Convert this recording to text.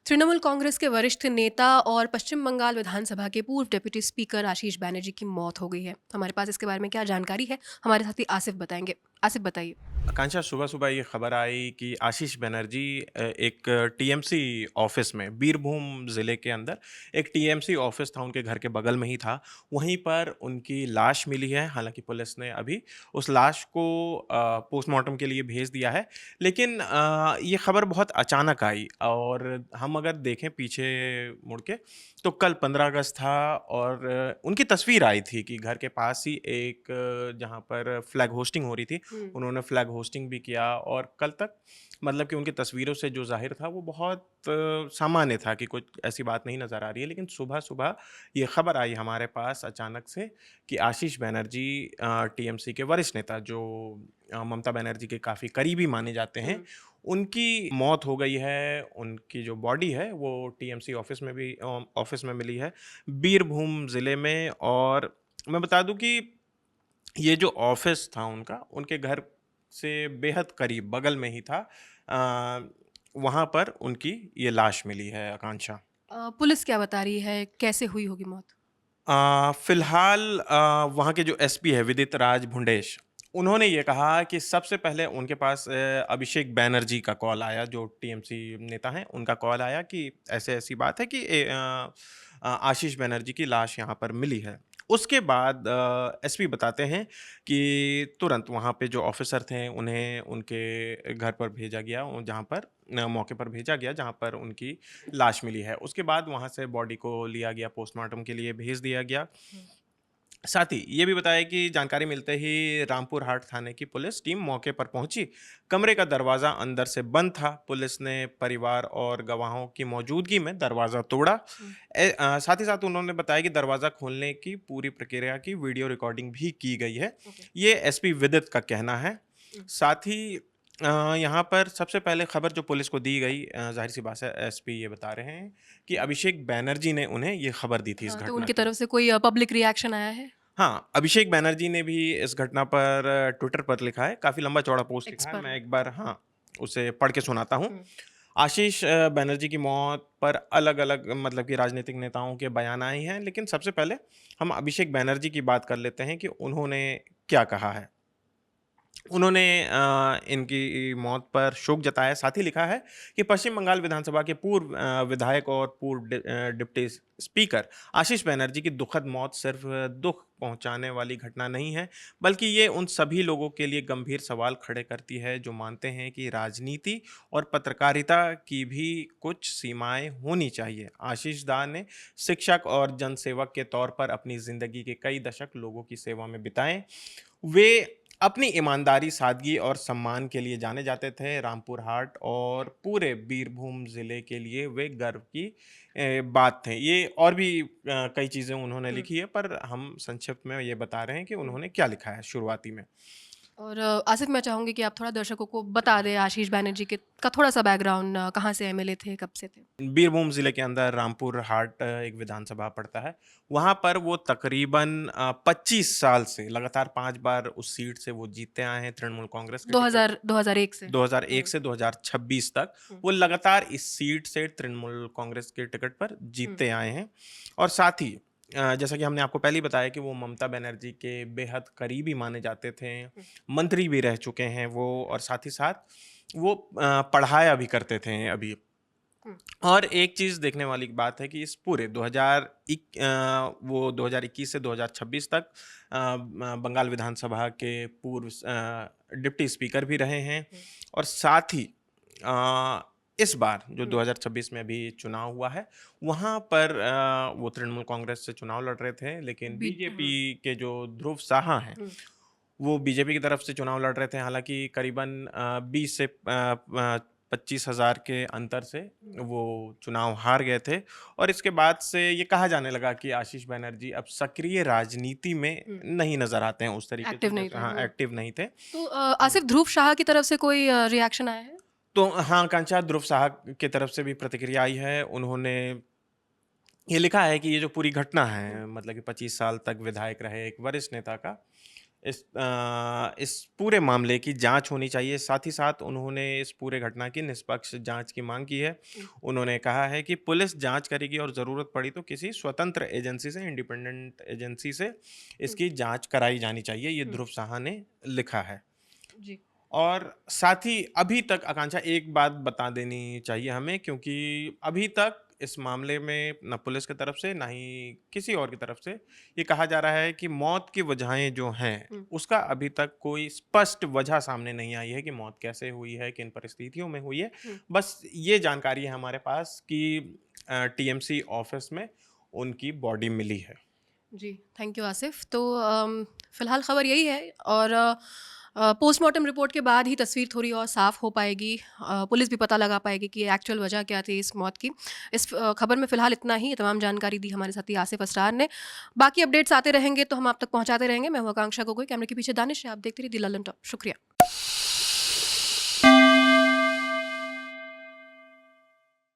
तृणमूल कांग्रेस के वरिष्ठ नेता और पश्चिम बंगाल विधानसभा के पूर्व डिप्टी स्पीकर आशीष बैनर्जी की मौत हो गई है। हमारे पास इसके बारे में क्या जानकारी है, हमारे साथी आसिफ बताएंगे। आसिफ बताइए। आकांक्षा, सुबह-सुबह ये खबर आई कि आशीष बनर्जी एक टीएमसी ऑफ़िस में बीरभूम ज़िले के अंदर एक टीएमसी ऑफ़िस था, उनके घर के बगल में ही था। वहीं पर उनकी लाश मिली है। हालाँकि पुलिस ने अभी उस लाश को पोस्टमार्टम के लिए भेज दिया है। लेकिन ये खबर बहुत अचानक आई और हम अगर देखें पीछे मुड़ के, तो कल 15 अगस्त था और उनकी तस्वीर आई थी कि घर के पास ही एक जहाँ पर फ्लैग होस्टिंग हो रही थी, हम्म। उन्होंने फ्लैग होस्टिंग भी किया और कल तक मतलब कि उनकी तस्वीरों से जो ज़ाहिर था वो बहुत सामान्य था कि कुछ ऐसी बात नहीं नज़र आ रही है। लेकिन सुबह-सुबह ये खबर आई हमारे पास अचानक से कि आशीष बनर्जी टीएमसी के वरिष्ठ नेता जो ममता बनर्जी के काफ़ी करीबी माने जाते हैं, हम्म। उनकी मौत हो गई है। उनकी जो बॉडी है वो टीएमसी ऑफ़िस में मिली है, बीरभूम ज़िले में। और मैं बता दूँ कि ये जो ऑफ़िस था उनका, उनके घर से बेहद करीब बगल में ही था। वहाँ पर उनकी ये लाश मिली है, आकांक्षा। पुलिस क्या बता रही है, कैसे हुई होगी मौत? फ़िलहाल वहाँ के जो एसपी है विदित राज भुंडेश, उन्होंने ये कहा कि सबसे पहले उनके पास अभिषेक बैनर्जी का कॉल आया, जो टीएमसी नेता हैं, उनका कॉल आया कि ऐसे-ऐसी बात है कि आशीष बैनर्जी की लाश यहाँ पर मिली है। उसके बाद एसपी बताते हैं कि तुरंत वहाँ पे जो ऑफ़िसर थे, उन्हें उनके घर पर भेजा गया, जहाँ पर मौके पर भेजा गया, जहाँ पर उनकी लाश मिली है। उसके बाद वहाँ से बॉडी को लिया गया, पोस्टमार्टम के लिए भेज दिया गया। हम्म। साथ ही ये भी बताया कि जानकारी मिलते ही रामपुर हाट थाने की पुलिस टीम मौके पर पहुंची। कमरे का दरवाज़ा अंदर से बंद था। पुलिस ने परिवार और गवाहों की मौजूदगी में दरवाज़ा तोड़ा। हम्म। साथ ही साथ उन्होंने बताया कि दरवाज़ा खोलने की पूरी प्रक्रिया की वीडियो रिकॉर्डिंग भी की गई है। ओके। ये एसपी विदित का कहना है। हम्म। साथ ही यहाँ पर सबसे पहले खबर जो पुलिस को दी गई, ज़ाहिर-सी बात है एसपी ये बता रहे हैं कि हम्म। अभिषेक बैनर्जी ने उन्हें ये खबर दी थी इस हाँ, तो घटना उनकी की। तरफ से कोई पब्लिक रिएक्शन आया है? हाँ, अभिषेक बैनर्जी ने भी इस घटना पर ट्विटर पर लिखा है, काफ़ी लंबा-चौड़ा पोस्ट एक्स लिखा है। पर। मैं एक बार हाँ, उसे पढ़ के सुनाता हूँ। हम्म। आशीष बैनर्जी की मौत पर अलग-अलग मतलब कि राजनीतिक नेताओं के बयान आए हैं, लेकिन सबसे पहले हम अभिषेक बैनर्जी की बात कर लेते हैं कि उन्होंने क्या कहा है। उन्होंने इनकी मौत पर शोक जताया, साथ ही लिखा है कि पश्चिम बंगाल विधानसभा के पूर्व विधायक और पूर्व डिप्टी स्पीकर आशीष बैनर्जी की दुखद मौत सिर्फ दुख पहुंचाने वाली घटना नहीं है, बल्कि ये उन सभी लोगों के लिए गंभीर सवाल खड़े करती है जो मानते हैं कि राजनीति और पत्रकारिता की भी कुछ सीमाएं होनी चाहिए। आशीष दा ने शिक्षक और जनसेवक के तौर पर अपनी जिंदगी के कई दशक लोगों की सेवा में बिताए। वे अपनी ईमानदारी, सादगी और सम्मान के लिए जाने जाते थे। रामपुर हाट और पूरे बीरभूम ज़िले के लिए वे गर्व की बात थे। ये और भी कई चीज़ें उन्होंने हम्म। लिखी है, पर हम संक्षिप्त में ये बता रहे हैं कि हम्म। उन्होंने क्या लिखा है शुरुआती में। और आसिफ, मैं चाहूंगी कि आप थोड़ा दर्शकों को बता दें आशीष बैनर्जी के का थोड़ा सा बैकग्राउंड, कहाँ से एमएलए थे, कब से थे? बीरभूम ज़िले के अंदर रामपुर हाट एक विधानसभा पड़ता है। वहाँ पर वो तकरीबन 25 साल से लगातार 5 बार उस सीट से वो जीतते आए हैं तृणमूल कांग्रेस के टिकट 2001 से। 2001 हम्म। से 2026 तक हम्म। वो लगातार इस सीट से तृणमूल कांग्रेस के टिकट पर हम्म। जीतते आए हैं। और साथ ही जैसा कि हमने आपको पहले ही बताया कि वो ममता बनर्जी के बेहद करीबी माने जाते थे। हम्म। मंत्री भी रह चुके हैं वो, और साथ ही साथ वो पढ़ाया भी करते थे अभी। हम्म। और एक चीज़ देखने वाली बात है कि इस पूरे 2021 से 2026 तक बंगाल विधानसभा के पूर्व डिप्टी स्पीकर भी रहे हैं। हम्म। और साथ ही इस बार जो हम्म। 2026 में अभी चुनाव हुआ है, वहाँ पर वो तृणमूल कांग्रेस से चुनाव लड़ रहे थे, लेकिन बीजेपी हम्म। के जो ध्रुव साहा हैं, हम्म। वो बीजेपी की तरफ से चुनाव लड़ रहे थे। हालाँकि करीबन 20 से 25,000 के अंतर से हम्म। वो चुनाव हार गए थे। और इसके बाद से ये कहा जाने लगा कि आशीष बैनर्जी अब सक्रिय राजनीति में हम्म। नहीं नज़र आते हैं उस तरीके से, एक्टिव नहीं जैसे थे। हाँ, हम्म। एक्टिव नहीं थे। तो हुँ। आसिफ, ध्रुव शाह की तरफ से कोई रिएक्शन आया है? तो हाँ, कांचा ध्रुव साहब की तरफ से भी प्रतिक्रिया आई है। उन्होंने ये लिखा है कि ये जो पूरी घटना हम्म। है, मतलब कि 25 साल तक विधायक रहे एक वरिष्ठ नेता का, इस पूरे मामले की जांच होनी चाहिए। साथ ही साथ उन्होंने इस पूरे घटना की निष्पक्ष जांच की मांग की है। हुँ, उन्होंने कहा है कि पुलिस जांच करेगी और ज़रूरत पड़ी तो किसी स्वतंत्र एजेंसी से, इंडिपेंडेंट एजेंसी से हुँ, इसकी जांच कराई जानी चाहिए, ये हुँ, ध्रुव साहा ने लिखा है। जी, और साथ ही अभी तक आकांक्षा एक बात बता देनी चाहिए हमें, क्योंकि अभी तक इस मामले में ना पुलिस की तरफ से ना ही किसी और की तरफ से ये कहा जा रहा है कि मौत की वजहें जो हैं हुँ, उसका अभी तक कोई स्पष्ट वजह सामने नहीं आई है कि मौत कैसे हुई है, किन परिस्थितियों में हुई है। हुँ, बस ये जानकारी है हमारे पास कि टीएमसी ऑफिस में उनकी बॉडी मिली है। जी, थैंक यू आसिफ़। तो फ़िलहाल ख़बर यही है और पोस्टमार्टम रिपोर्ट के बाद ही तस्वीर थोड़ी और साफ़ हो पाएगी। पुलिस भी पता लगा पाएगी कि एक्चुअल वजह क्या थी इस मौत की। इस खबर में फ़िलहाल इतना ही, तमाम जानकारी दी हमारे साथी आसिफ़ असरार ने। बाकी अपडेट्स आते रहेंगे तो हम आप तक पहुँचाते रहेंगे। मैं हूँ आकांक्षा गोगोई, कैमरे के पीछे दानिश है। आप देखते रहिए दी लल्लन टॉप। शुक्रिया।